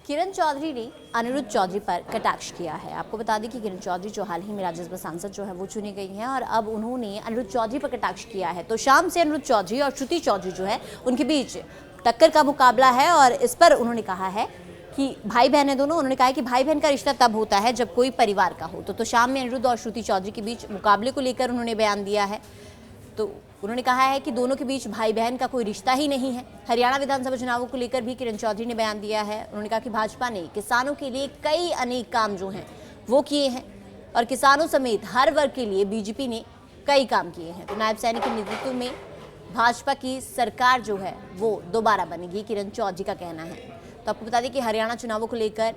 किरण चौधरी ने अनिरुद्ध चौधरी पर कटाक्ष किया है। आपको बता दें कि किरण चौधरी जो हाल ही में राज्यसभा सांसद जो है वो चुनी गई हैं और अब उन्होंने अनिरुद्ध चौधरी पर कटाक्ष किया है। तो शाम से अनिरुद्ध चौधरी और श्रुति चौधरी जो है उनके बीच टक्कर का मुकाबला है और इस पर उन्होंने कहा है कि भाई बहन है दोनों। उन्होंने कहा है कि भाई बहन का रिश्ता तब होता है जब कोई परिवार का हो। तो शाम में अनिरुद्ध और श्रुति चौधरी के बीच मुकाबले को लेकर उन्होंने बयान दिया है। तो उन्होंने कहा है कि दोनों के बीच भाई बहन का कोई रिश्ता ही नहीं है। हरियाणा विधानसभा चुनावों को लेकर भी किरण चौधरी ने बयान दिया है। उन्होंने कहा कि भाजपा ने किसानों के लिए कई अनेक काम जो हैं वो किए हैं और किसानों समेत हर वर्ग के लिए बीजेपी ने कई काम किए हैं। तो नायब सैनी के नेतृत्व में भाजपा की सरकार जो है वो दोबारा बनेगी, किरण चौधरी का कहना है। तो आपको बता दें कि हरियाणा चुनावों को लेकर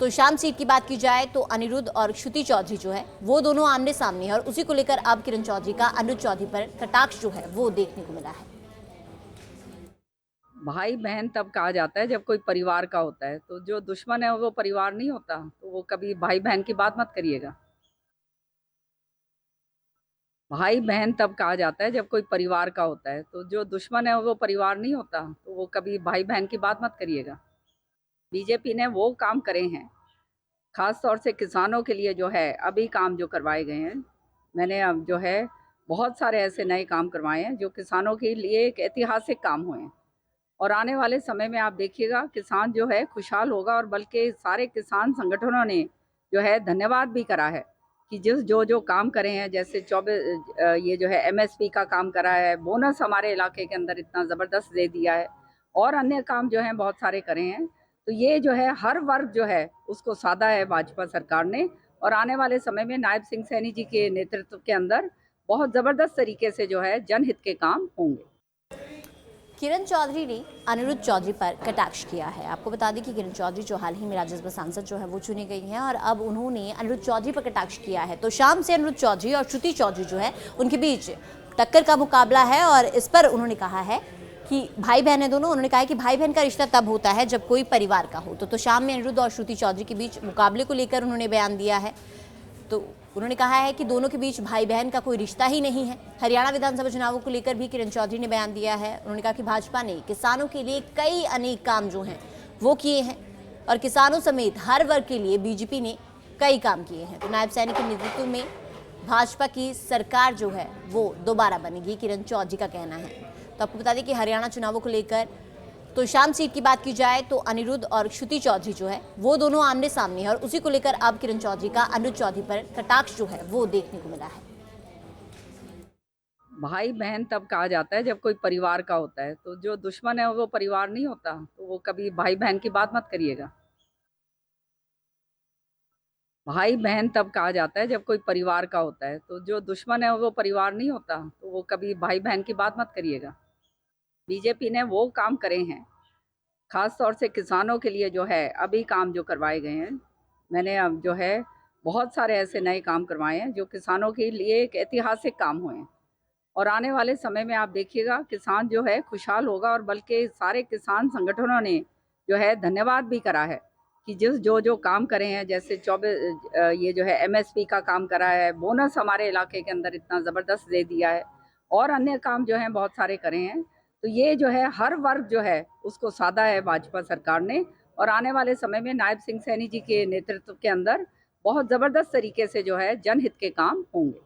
तो शाम सीट की बात की जाए तो अनिरुद्ध और श्रुति चौधरी जो है वो दोनों आमने सामने हैं और उसी को लेकर अब किरण चौधरी का अनिरुद्ध चौधरी पर कटाक्ष जो है वो देखने को मिला है। भाई बहन तब कहा जाता है जब कोई परिवार का होता है, तो जो दुश्मन है वो परिवार नहीं होता, तो वो कभी भाई बहन की बात मत करिएगा। भाई बहन तब कहा जाता है जब कोई परिवार का होता है, तो जो दुश्मन है वो परिवार नहीं होता, तो वो कभी भाई बहन की बात मत करिएगा। बीजेपी ने वो काम करे हैं, खास तौर से किसानों के लिए जो है अभी काम जो करवाए गए हैं। मैंने अब जो है बहुत सारे ऐसे नए काम करवाए हैं जो किसानों के लिए एक ऐतिहासिक काम हुए हैं और आने वाले समय में आप देखिएगा किसान जो है खुशहाल होगा। और बल्कि सारे किसान संगठनों ने जो है धन्यवाद भी करा है कि जो काम करे हैं, जैसे 24 ये जो है एमएसपी का काम करा है, बोनस हमारे इलाके के अंदर इतना ज़बरदस्त दे दिया है और अन्य काम जो हैं बहुत सारे करे हैं। तो ये जो है हर वर्ग जो है उसको साधा है भाजपा सरकार ने और आने वाले समय में नायब सिंह सैनी जी के नेतृत्व के अंदर बहुत ज़बरदस्त तरीके से जो है जनहित के काम होंगे। किरण चौधरी ने अनिरुद्ध चौधरी पर कटाक्ष किया है। आपको बता दें कि किरण चौधरी जो हाल ही में राज्यसभा सांसद जो है वो चुनी गई हैं और अब उन्होंने अनिरुद्ध चौधरी पर कटाक्ष किया है। तो शाम से अनिरुद्ध चौधरी और श्रुति चौधरी जो है उनके बीच टक्कर का मुकाबला है और इस पर उन्होंने कहा है कि भाई बहन है दोनों। उन्होंने कहा है कि भाई बहन का रिश्ता तब होता है जब कोई परिवार का हो। तो शाम में अनिरुद्ध और श्रुति चौधरी के बीच मुकाबले को लेकर उन्होंने बयान दिया है। तो उन्होंने कहा है कि दोनों के बीच भाई बहन का कोई रिश्ता ही नहीं है। हरियाणा विधानसभा चुनावों को लेकर भी किरण चौधरी ने बयान दिया है। उन्होंने कहा कि भाजपा ने किसानों के लिए कई अनेक काम जो हैं वो किए हैं और किसानों समेत हर वर्ग के लिए बीजेपी ने कई काम किए हैं। तो नायब सैनी के नेतृत्व में भाजपा की सरकार जो है वो दोबारा बनेगी, किरण चौधरी का कहना है। तो आपको बता दें कि हरियाणा चुनावों को लेकर तो शाम सीट की बात की जाए तो अनिरुद्ध और श्रुति चौधरी जो है वो दोनों आमने सामने हैं और उसी को लेकर अब किरण चौधरी का अनिरुद्ध चौधरी पर कटाक्ष जो है वो देखने को मिला है। भाई बहन तब कहा जाता है जब कोई परिवार का होता है, तो जो दुश्मन है वो परिवार नहीं होता, तो वो कभी भाई बहन की बात मत करिएगा। भाई बहन तब कहा जाता है जब कोई परिवार का होता है, तो जो दुश्मन है वो परिवार नहीं होता, तो वो कभी भाई बहन की बात मत करिएगा। बीजेपी ने वो काम करे हैं, खास तौर से किसानों के लिए जो है अभी काम जो करवाए गए हैं। मैंने अब जो है बहुत सारे ऐसे नए काम करवाए हैं जो किसानों के लिए एक ऐतिहासिक काम हुए हैं और आने वाले समय में आप देखिएगा किसान जो है खुशहाल होगा। और बल्कि सारे किसान संगठनों ने जो है धन्यवाद भी करा है कि जो काम करे हैं, जैसे 24 ये जो है एमएसपी का काम करा है, बोनस हमारे इलाके के अंदर इतना ज़बरदस्त दे दिया है और अन्य काम जो हैं बहुत सारे करे हैं। तो ये जो है हर वर्ग जो है उसको साधा है भाजपा सरकार ने और आने वाले समय में नायब सिंह सैनी जी के नेतृत्व के अंदर बहुत ज़बरदस्त तरीके से जो है जनहित के काम होंगे।